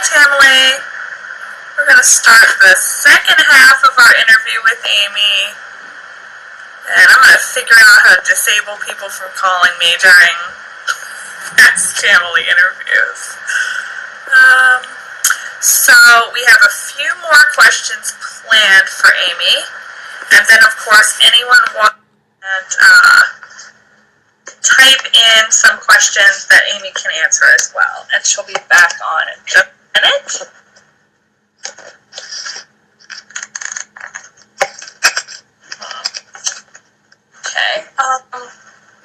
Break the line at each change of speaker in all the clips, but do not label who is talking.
Tamily. We're going to start the second half of our interview with Amy. And I'm going to figure out how to disable people from calling me during Ask Tamily interviews. So we have a few more questions planned for Amy. And then, of course, anyone wants to type in some questions that Amy can answer as well. And she'll be back on in just a minute. Okay.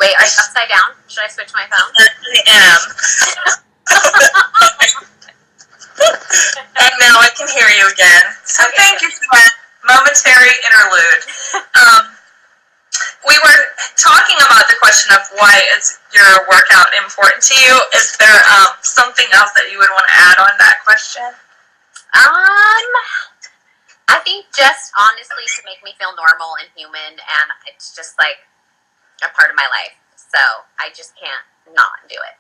Wait, are you upside down? Should I switch my phone?
I am. And now I can hear you again. So okay, thank you for that momentary interlude. We were talking about the question of why is your workout important to you. Is there something else that you would want to add on that question?
I think just honestly to make me feel normal and human, and it's just like a part of my life. So I just can't not do it.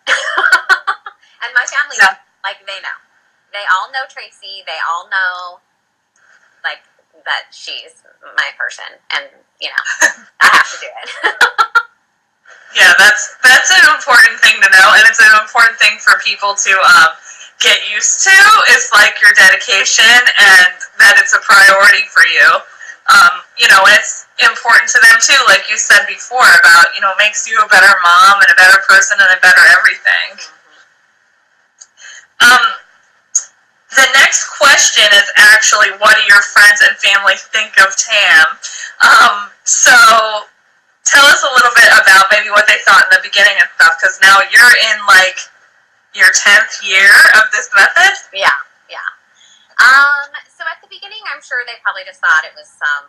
And my family, like, they know. They all know Tracy. They all know, like, that she's my person, and you know, I have to do it.
Yeah, that's an important thing to know, and it's an important thing for people to get used to. Is like your dedication and that it's a priority for you. You know, it's important to them too, like you said before about, you know, makes you a better mom and a better person and a better everything. The next question is actually, what do your friends and family think of Tam? So tell us a little bit about maybe what they thought in the beginning and stuff, because now you're in like your 10th year of this method?
Yeah. So at the beginning, I'm sure they probably just thought it was some,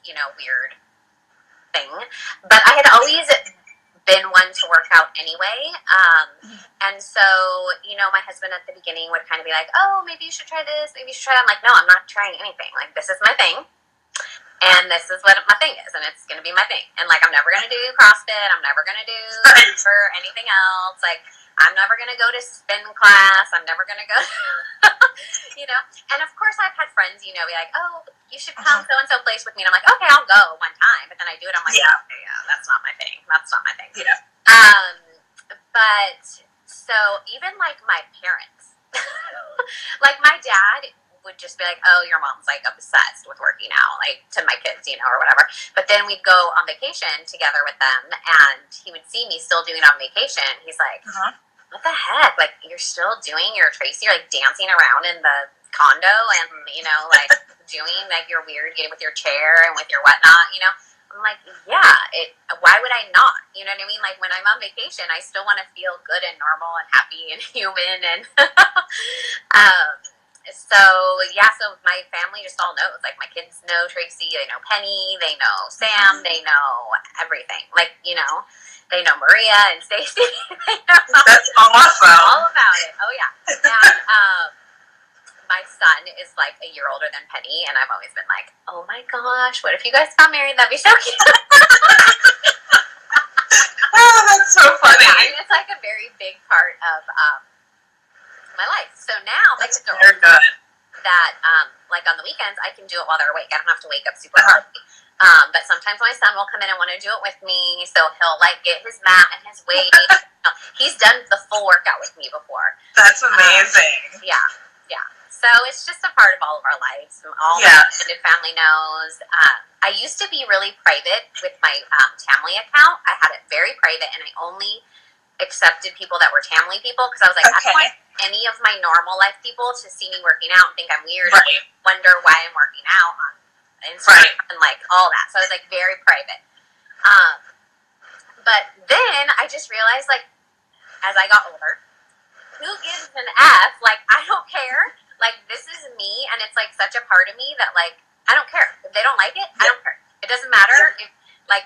you know, weird thing. But I had always been one to work out anyway. And so, you know, my husband at the beginning would kind of be like, oh, maybe you should try this, maybe you should try that. I'm like, no, I'm not trying anything. Like, this is my thing. And this is what my thing is, and it's going to be my thing. And, like, I'm never going to do CrossFit. I'm never going to do for anything else. Like, I'm never going to go to spin class. I'm never going to go, you know. And, of course, I've had friends, you know, be like, oh, you should come so-and-so place with me. And I'm like, okay, I'll go one time. But then I do it. I'm like, okay, yeah, that's not my thing. That's not my thing.
Yeah.
But, so, even, like, my parents, like, my dad would just be like, oh, your mom's, like, obsessed with working out, like, to my kids, you know, or whatever. But then we'd go on vacation together with them, and he would see me still doing it on vacation. He's like, what the heck? Like, you're still doing your Tracy? You're, like, dancing around in the condo and, you know, like, doing, like, your weird game with your chair and with your whatnot, you know? I'm like, yeah, why would I not? You know what I mean? Like, when I'm on vacation, I still want to feel good and normal and happy and human, and so, yeah, so my family just all knows. Like, my kids know Tracy, they know Penny, they know Sam, they know everything. Like, you know, they know Maria and Stacy.
That's awesome.
All about it. Oh, yeah. And my son is, like, a year older than Penny, and I've always been like, oh, my gosh, what if you guys got married? That'd be so cute.
Oh, that's so funny.
Yeah, it's, like, a very big part of my life. So now my kids are
old enough
that like on the weekends I can do it while they're awake. I don't have to wake up super early. But sometimes my son will come in and want to do it with me, so he'll like get his mat and his weight. He's done the full workout with me before.
That's amazing.
Yeah. So it's just a part of all of our lives. All my extended family knows. I used to be really private with my Tamily account. I had it very private, and I only accepted people that were Tamily people, because I was like, I don't want any of my normal life people to see me working out and think I'm weird and wonder why I'm working out on Instagram and like all that. So I was like very private. But then I just realized, like, as I got older, who gives an F? Like, I don't care. Like, this is me, and it's like such a part of me that, like, I don't care. If they don't like it, I don't care. It doesn't matter.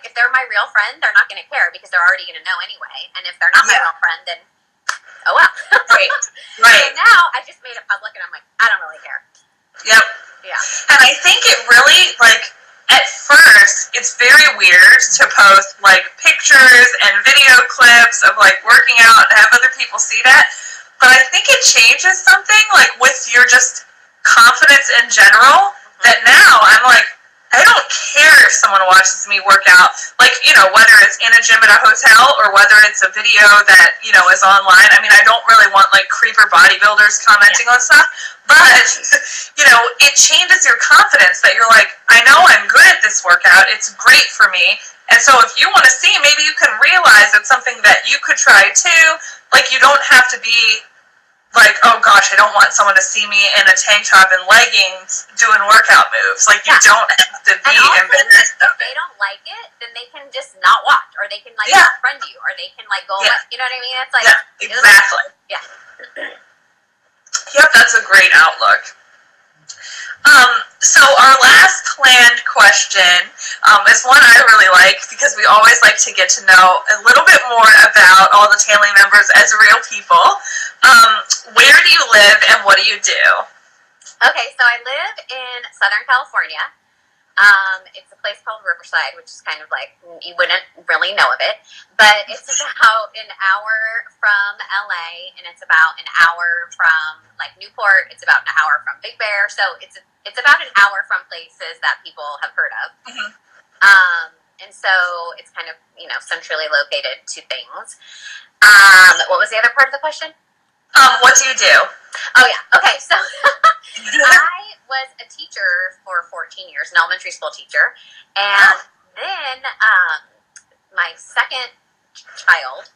If they're my real friend, they're not going to care because they're already going to know anyway. And if they're not my real friend, then, oh well.
Right.
So now I just made it public, and I'm like, I don't really care.
Yep.
Yeah.
And I think it really, like, at first, it's very weird to post, like, pictures and video clips of, like, working out and have other people see that. but I think it changes something, like, with your just confidence in general, that now I'm like, I don't care if someone watches me work out, like, whether it's in a gym at a hotel or whether it's a video that, is online. I mean, I don't really want, like, creeper bodybuilders commenting on stuff, but, it changes your confidence that you're like, I know I'm good at this workout, it's great for me, and so if you want to see, maybe you can realize it's something that you could try too. Like, you don't have to be like, oh gosh, I don't want someone to see me in a tank top and leggings doing workout moves. Like, you don't have to be embarrassed.
If they don't like it, then they can just not watch, or they can, like, unfriend you, or they can, like, go away. You know what I mean? It's like,
exactly.
Yeah.
Yep, that's a great outlook. So our last planned question is one I really like, because we always like to get to know a little bit more about all the Tamily members as real people. Where do you live and what do you do?
Okay, so I live in Southern California. It's a place called Riverside, which is kind of like, you wouldn't really know of it, but it's about an hour from LA, and it's about an hour from, like, Newport. It's about an hour from Big Bear, so it's about an hour from places that people have heard of. Mm-hmm. And so it's kind of, centrally located to things. What was the other part of the question?
What do you do?
Oh, yeah. Okay, so I was a teacher for 14 years, an elementary school teacher. And then my second child,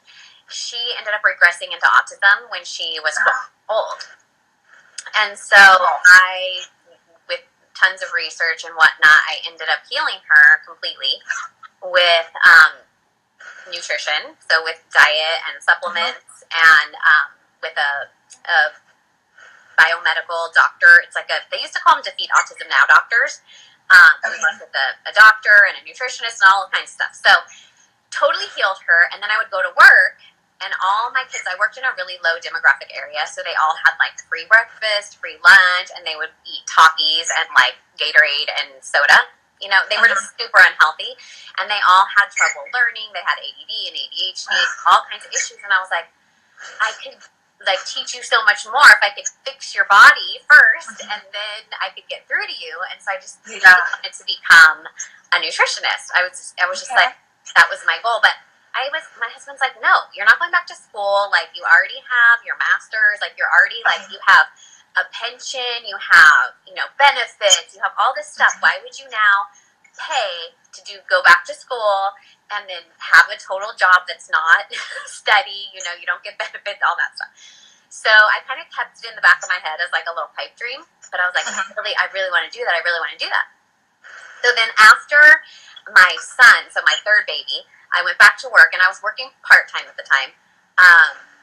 she ended up regressing into autism when she was old. And so with tons of research and whatnot, I ended up healing her completely with nutrition, so with diet and supplements, and with a biomedical doctor. It's like they used to call them Defeat Autism Now doctors. We worked with a doctor and a nutritionist and all kinds of stuff. So totally healed her. And then I would go to work, and all my kids, I worked in a really low demographic area, so they all had, like, free breakfast, free lunch, and they would eat Takis and, like, Gatorade and soda. They were just super unhealthy, and they all had trouble learning. They had ADD and ADHD, all kinds of issues, and I was like, I could, like, teach you so much more if I could fix your body first, and then I could get through to you. And so I just wanted to become a nutritionist. I was just like, that was my goal. But my husband's like, no, you're not going back to school. Like, you already have your master's. Like, you're already, like, you have a pension, you have, benefits, you have all this stuff. Why would you now pay to go back to school and then have a total job that's not steady? You don't get benefits, all that stuff. So I kind of kept it in the back of my head as, like, a little pipe dream. But I was like, I really want to do that. I really want to do that. So then after my son, so my third baby, I went back to work, and I was working part-time at the time.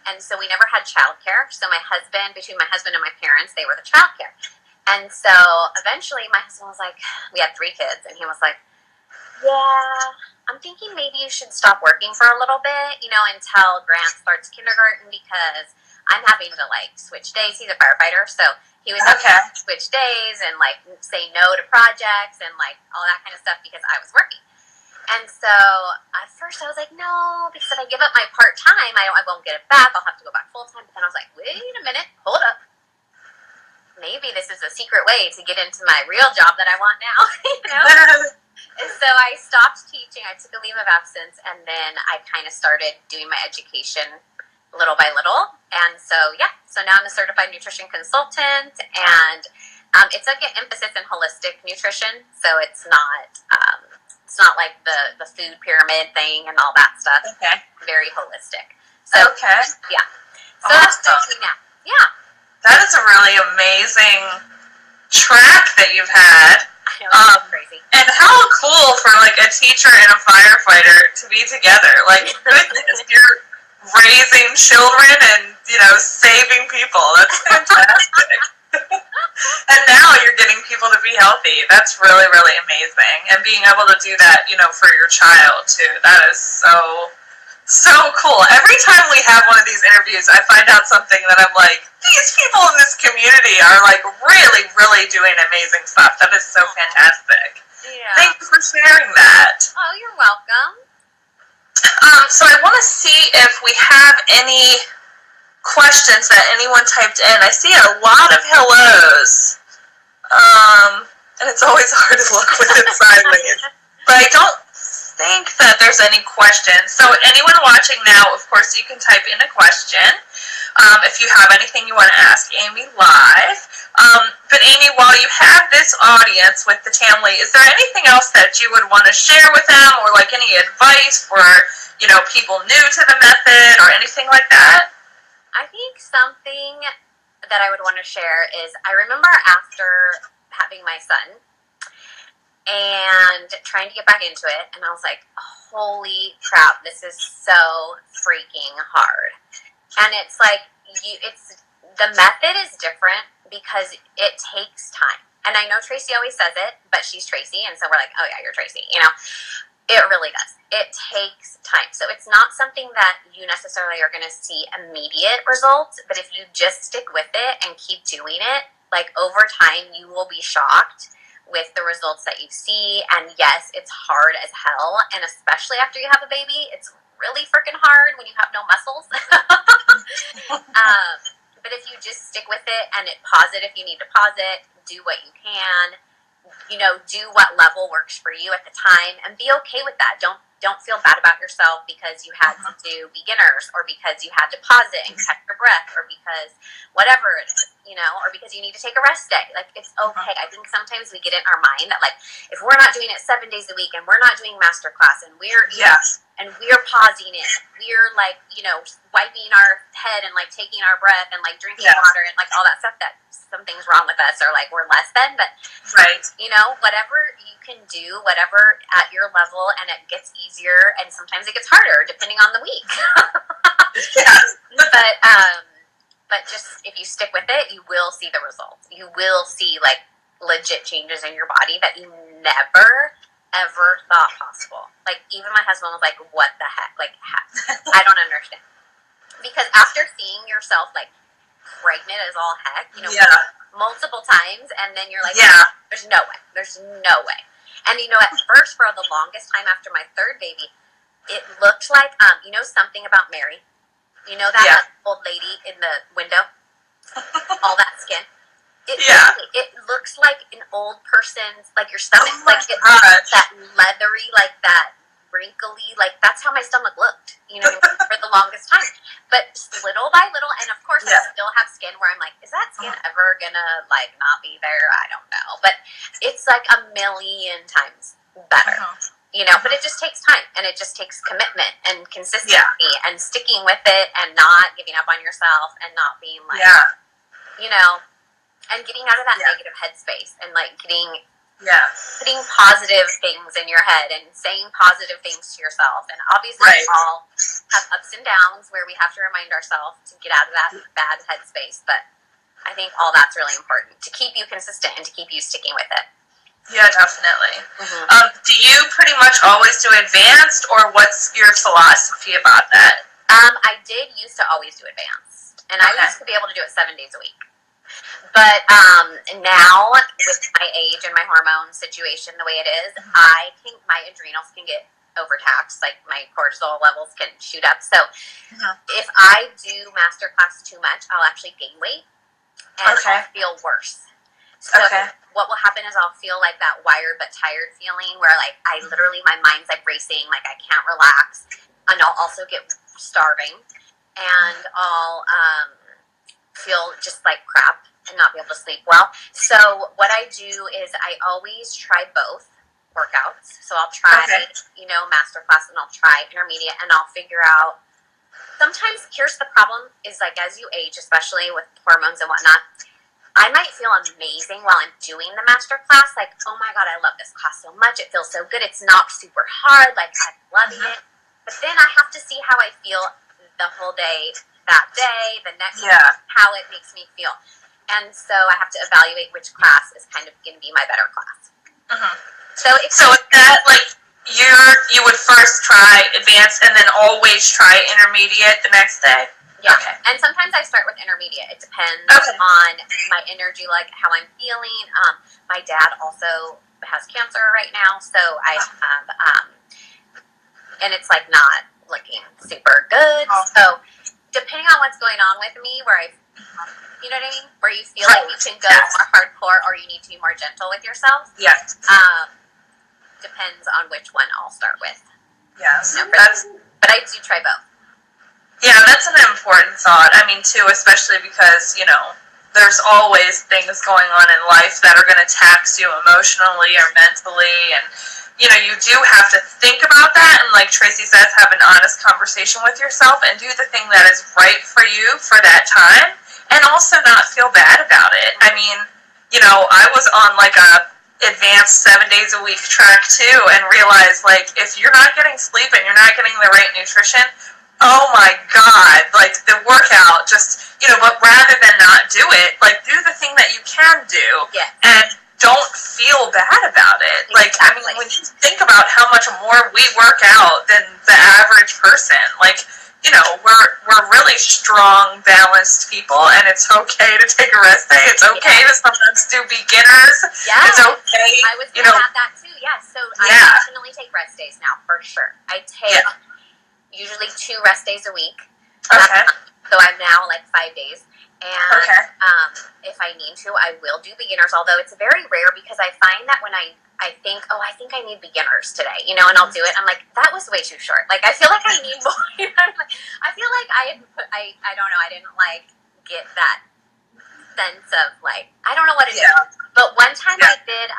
And so we never had childcare. So between my husband and my parents, they were the childcare. And so eventually my husband was like, we had 3 kids, and he was like, yeah, I'm thinking maybe you should stop working for a little bit, until Grant starts kindergarten, because I'm having to, like, switch days. He's a firefighter, so he was having to switch days and, like, say no to projects and, like, all that kind of stuff because I was working. And so at first I was like, no, because if I give up my part-time, I won't get it back. I'll have to go back full-time. But then I was like, wait a minute, hold up. Maybe this is a secret way to get into my real job that I want now, And so I stopped teaching. I took a leave of absence, and then I kind of started doing my education little by little. And so, so now I'm a certified nutrition consultant, and it's like an emphasis in holistic nutrition. So it's not like the food pyramid thing and all that stuff. Okay. Very holistic. So, yeah. So that's me now. Yeah.
That is a really amazing track that you've had.
I know, it's crazy.
And how cool for, like, a teacher and a firefighter to be together. Like, goodness, you're raising children and, saving people. That's fantastic. And now you're getting people to be healthy. That's really, really amazing. And being able to do that, for your child, too. That is so cool. Every time we have one of these interviews, I find out something that I'm like, these people in this community are, like, really, really doing amazing stuff. That is so fantastic.
Yeah.
Thank you for sharing that.
Oh, you're welcome.
So I want to see if we have any questions that anyone typed in. I see a lot of hellos. And it's always hard to look with it sideways. But I don't think that there's any questions. So anyone watching now, of course, you can type in a question. If you have anything you want to ask Amy live. But Amy, while you have this audience with the Tamily, is there anything else that you would want to share with them, or like any advice for, people new to the method or anything like that?
I think something that I would want to share is, I remember after having my son and trying to get back into it, and I was like, holy crap, this is so freaking hard. And it's like, the method is different because it takes time. And I know Tracy always says it, but she's Tracy, and so we're like, oh yeah, you're Tracy, It really does. It takes time. So it's not something that you necessarily are going to see immediate results, but if you just stick with it and keep doing it, like over time, you will be shocked with the results that you see. And yes, it's hard as hell. And especially after you have a baby, it's really freaking hard when you have no muscles. But if you just stick with it and pause it if you need to pause it, do what you can, do what level works for you at the time, and be okay with that. Don't feel bad about yourself because you had to do beginners, or because you had to pause it and catch your breath, or because whatever it is, or because you need to take a rest day. Like, it's okay. I think sometimes we get in our mind that, like, if we're not doing it 7 days a week and we're not doing masterclass and we're and we're pausing it, we're like, wiping our head and like taking our breath and like drinking water and like all that stuff, that something's wrong with us, or like we're less than. But
right,
whatever you can do, whatever at your level, and it gets easier, and sometimes it gets harder depending on the week. But just, if you stick with it, you will see the results. You will see like legit changes in your body that you never ever thought possible. Like, even my husband was like, what the heck? Like, I don't understand. Because after seeing yourself like pregnant as all heck, multiple times, and then you're like, there's no way. And at first, for the longest time after my third baby, it looked like, something about Mary. That old lady in the window? All that skin. It looks like an old person's, like your stomach, like that leathery, like that wrinkly, like that's how my stomach looked, for the longest time. But little by little, and of course I still have skin where I'm like, is that skin ever gonna like not be there? I don't know. But it's like a million times better. But it just takes time, and it just takes commitment and consistency and sticking with it, and not giving up on yourself, and not being like, and getting out of that negative headspace, and like putting positive things in your head and saying positive things to yourself. And obviously we all have ups and downs where we have to remind ourselves to get out of that bad headspace. But I think all that's really important to keep you consistent and to keep you sticking with it.
Yeah, definitely. Do you pretty much always do advanced, or what's your philosophy about that?
I did used to always do advanced, and I used to be able to do it 7 days a week. But now, with my age and my hormone situation the way it is, I think my adrenals can get overtaxed. Like, my cortisol levels can shoot up. So if I do masterclass too much, I'll actually gain weight, and I'll feel worse. So what will happen is I'll feel like that wired but tired feeling where, like, I literally, my mind's like racing, like I can't relax, and I'll also get starving, and I'll feel just like crap and not be able to sleep well. So what I do is I always try both workouts. So I'll try, masterclass, and I'll try intermediate, and I'll figure out. Sometimes, here's the problem, is like, as you age, especially with hormones and whatnot, I might feel amazing while I'm doing the masterclass. Like, oh my God, I love this class so much. It feels so good. It's not super hard. Like, I'm loving it. But then I have to see how I feel the whole day, that day, the next day, how it makes me feel. And so I have to evaluate which class is kind of going to be my better class. So is
that like you would first try advanced and then always try intermediate the next day?
Yeah. Okay. And sometimes I start with intermediate. It depends on my energy, like how I'm feeling. My dad also has cancer right now, so I have, and it's like not looking super good. So depending on what's going on with me, you know what I mean? Where you feel like you can go more hardcore or you need to be more gentle with yourself.
Yes.
Depends on which one I'll start with.
Yes.
But I do try both.
Yeah, that's an important thought. I mean, too, especially because, there's always things going on in life that are going to tax you emotionally or mentally, and, you do have to think about that, and like Tracy says, have an honest conversation with yourself and do the thing that is right for you for that time, and also not feel bad about it. I mean, I was on like a advanced 7 days a week track too, and realized, like, if you're not getting sleep and you're not getting the right nutrition, oh my God, like the workout just, but rather than not do it, like do the thing that you can do.
Yeah.
And don't feel bad about it.
Exactly.
Like, I mean, when you think about how much more we work out than the average person, like, we're really strong, balanced people, and it's okay to take a rest day. It's okay to sometimes do beginners.
Yeah.
It's okay.
I was going to have that too, So I definitely take rest days now, for sure. I take usually 2 rest days a week.
Okay.
So I'm now like 5 days. And if I need to, I will do beginners, although it's very rare because I find that when I think, I think I need beginners today, and I'll do it. I'm like, that was way too short. Like, I feel like I need more. I feel like I don't know, I didn't like get that sense of like, I don't know what it is. But one time I did,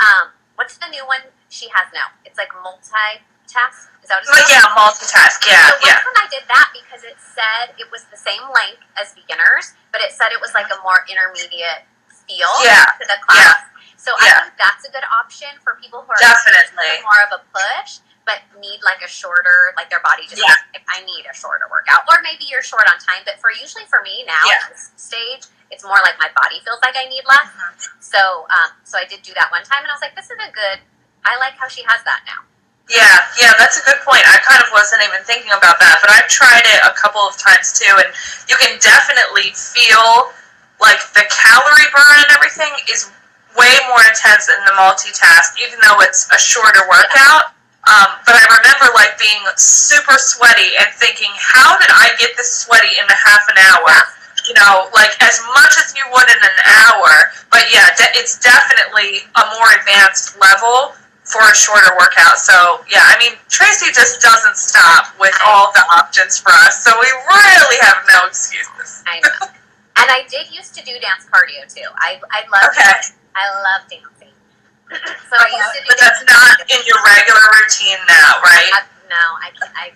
what's the new one she has now? It's like multitask. Is that what it's called?
Yeah, multitask. Yeah,
so one time I did that because it said it was the same length as beginners, but it said it was like a more intermediate feel to the class. So I think that's a good option for people who are
definitely
more of a push, but need like a shorter, like their body just like, I need a shorter workout. Or maybe you're short on time, but usually for me now at this stage, it's more like my body feels like I need less. So I did do that one time, and I was like, this is I like how she has that now.
Yeah, that's a good point. I kind of wasn't even thinking about that, but I've tried it a couple of times too, and you can definitely feel like the calorie burn and everything is way more intense in the multitask, even though it's a shorter workout. But I remember like being super sweaty and thinking, how did I get this sweaty in a half an hour? Like as much as you would in an hour. But yeah, it's definitely a more advanced level for a shorter workout. So yeah, I mean, Tracy just doesn't stop with all the options for us, so we really have no excuses.
I know. And I did used to do dance cardio too. I love I love dancing. So I used to do
but that's not in your regular routine now, right?
No, I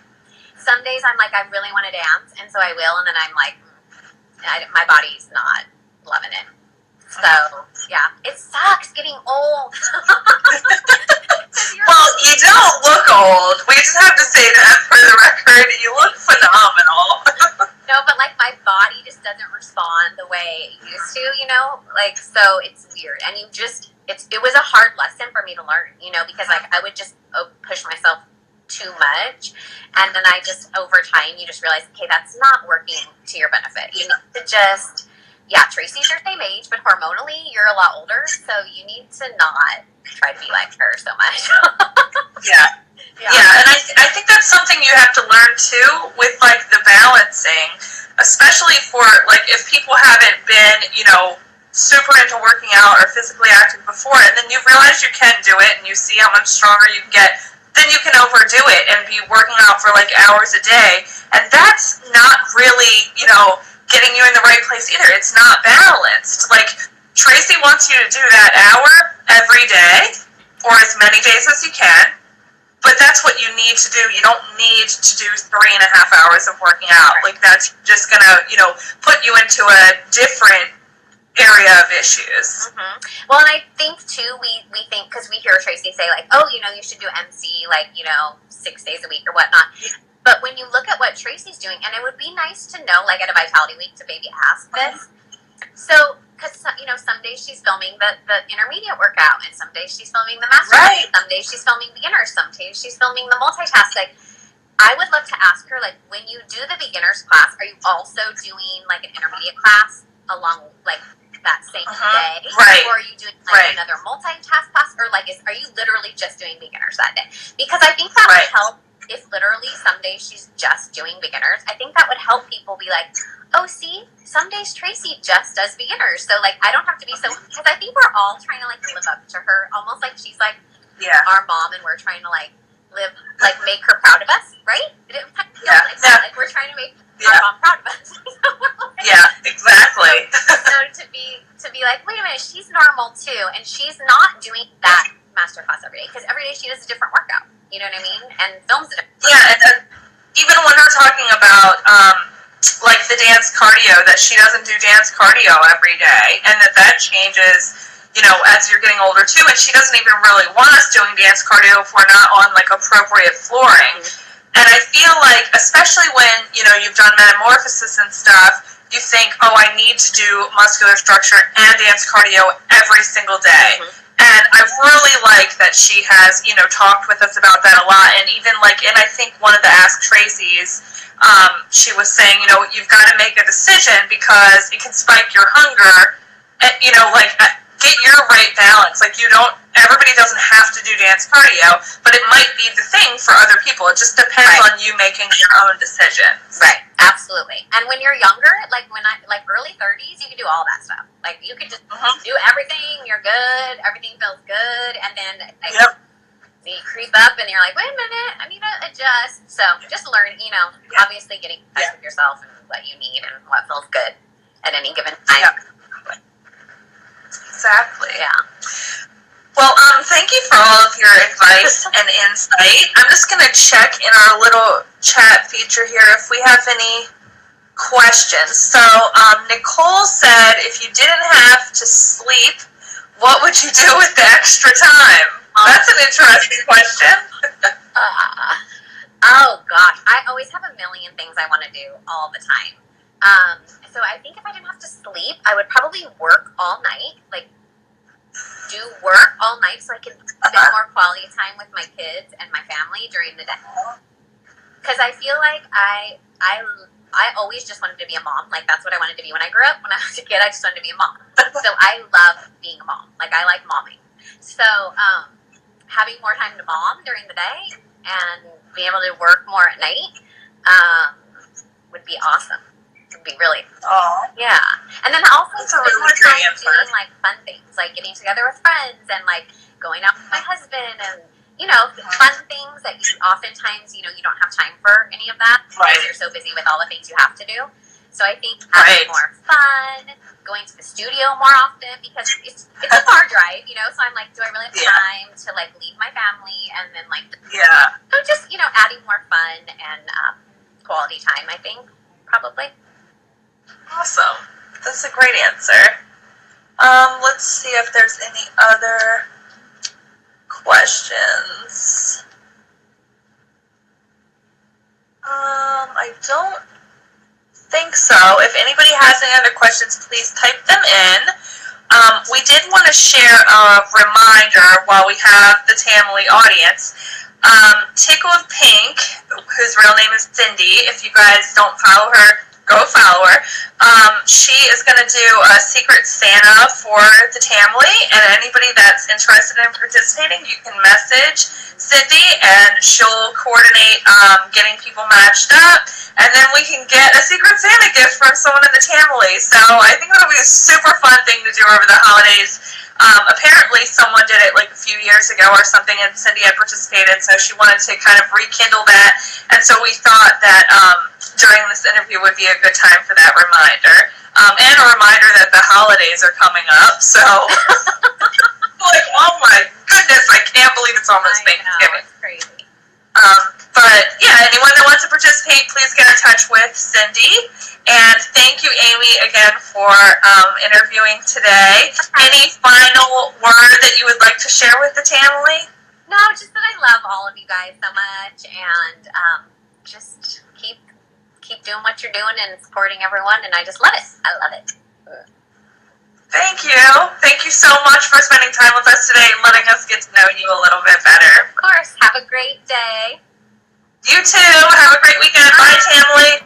some days I'm like, I really want to dance, and so I will, and then I'm like, my body's not loving it. So, yeah, it sucks getting old.
Well, you don't look old. We just have to say that for the record. You look phenomenal.
No, but like my body just doesn't respond the way it used to, Like, so it's weird. And it was a hard lesson for me to learn, because like I would just push myself too much, and then I just over time you just realize, okay, that's not working to your benefit. You need to just Tracy's your same age, but hormonally you're a lot older, so you need to not try to be like her so much.
Yeah, and I think that's something you have to learn too with like the balancing, especially for like if people haven't been super into working out or physically active before, and then you realize you can do it and you see how much stronger you get, then you can overdo it and be working out for like hours a day, and that's not really getting you in the right place either. It's not balanced. Like Tracy wants you to do that hour every day or as many days as you can, but that's what you need to do. You don't need to do 3.5 hours of working out. Like that's just gonna put you into a different area of issues.
Mm-hmm. Well, and I think too, we think, because we hear Tracy say like, oh, you should do MC like 6 days a week or whatnot. But when you look at what Tracy's doing, and it would be nice to know, like at a Vitality Week, to maybe ask this. So, because some days she's filming the intermediate workout, and some days she's filming the master.
Right.
Some days she's filming beginners. Some days she's filming the multitask. Like, I would love to ask her, like, when you do the beginners class, are you also doing like an intermediate class along like that same day,
right?
Or are you doing like another multitask class, or like are you literally just doing beginners that day? Because I think that would help if literally some days she's just doing beginners, I think that would help people be like, oh, see, some days Tracy just does beginners. So, like, I don't have to be so, because I think we're all trying to, like, live up to her, almost like she's, like, our mom, and we're trying to, like, live, like, make her proud of us, right? It kind of feels like that. Like, we're trying to make our mom proud of us.
Exactly.
So to be like, wait a minute, she's normal too, and she's not doing that masterclass every day, because every day she does a different workout. You know what I mean? And films a different workout.
Yeah, and even when we're talking about like the dance cardio, that she doesn't do dance cardio every day, and that changes, you know, as you're getting older too, and she doesn't even really want us doing dance cardio if we're not on like appropriate flooring. And I feel like, especially when, you know, you've done metamorphosis and stuff, you think, oh, I need to do muscular structure and dance cardio every single day. And I really like that she has, you know, talked with us about that a lot. And even like, and I think one of the Ask Tracy's, she was saying, you know, you've got to make a decision because it can spike your hunger. And, you know, like, get your right balance. Like, you don't, everybody doesn't have to do dance cardio, but it might be the thing for other people. It just depends on you making your own decisions.
Right, absolutely. And when you're younger, like when I, like early 30s, you can do all that stuff. Like, you could just do everything, you're good, everything feels good, and then like, you creep up and you're like, wait a minute, I need to adjust. So just learn, you know, obviously getting in touch with yourself and what you need and what feels good at any given time.
Exactly.
Yeah.
Well, thank you for all of your advice and insight. I'm just going to check in our little chat feature here if we have any questions. So, Nicole said, if you didn't have to sleep, what would you do with the extra time? That's an interesting question.
Oh, gosh. I always have a million things I want to do all the time. So I think if I didn't have to sleep, I would probably work all night, like do work all night so I can spend more quality time with my kids and my family during the day. Because I feel like I always just wanted to be a mom. Like, that's what I wanted to be when I grew up. When I was a kid, I just wanted to be a mom. So I love being a mom. Like, I like momming. So having more time to mom during the day and being able to work more at night would be awesome. Would be really yeah. And then also spending more time doing like fun things, like getting together with friends and like going out with my husband and, you know, fun things that you oftentimes, you know, you don't have time for any of that because you're so busy with all the things you have to do. So I think having more fun, going to the studio more often, because it's a far drive, you know, so I'm like, do I really have time to like leave my family and then like so just, you know, adding more fun and quality time, I think, probably.
Awesome. That's a great answer. Let's see if there's any other questions. I don't think so. If anybody has any other questions, please type them in. We did want to share a reminder while we have the Tamily audience. Tickled Pink, whose real name is Cindy, if you guys don't follow her, go follow her. She is going to do a Secret Santa for the Tamily, and anybody that's interested in participating, you can message Cindy, and she'll coordinate getting people matched up, and then we can get a Secret Santa gift from someone in the Tamily. So I think it'll be a super fun thing to do over the holidays. Apparently someone did it like a few years ago or something, and Cindy had participated, so she wanted to kind of rekindle that, and so we thought that during this interview would be a good time for that reminder, and a reminder that the holidays are coming up, so like, oh my goodness, I can't believe it's almost Thanksgiving.
It's crazy.
But yeah, anyone that wants to participate, please get in touch with Cindy. And thank you, Amy, again for interviewing today. Any final word that you would like to share with the Tamily?
No, just that I love all of you guys so much, and just keep doing what you're doing and supporting everyone, and I just love it. I love it.
Thank you. Thank you so much for spending time with us today and letting us get to know you a little bit better.
Of course. Have a great day.
You too. Have a great weekend. Bye, Tamily.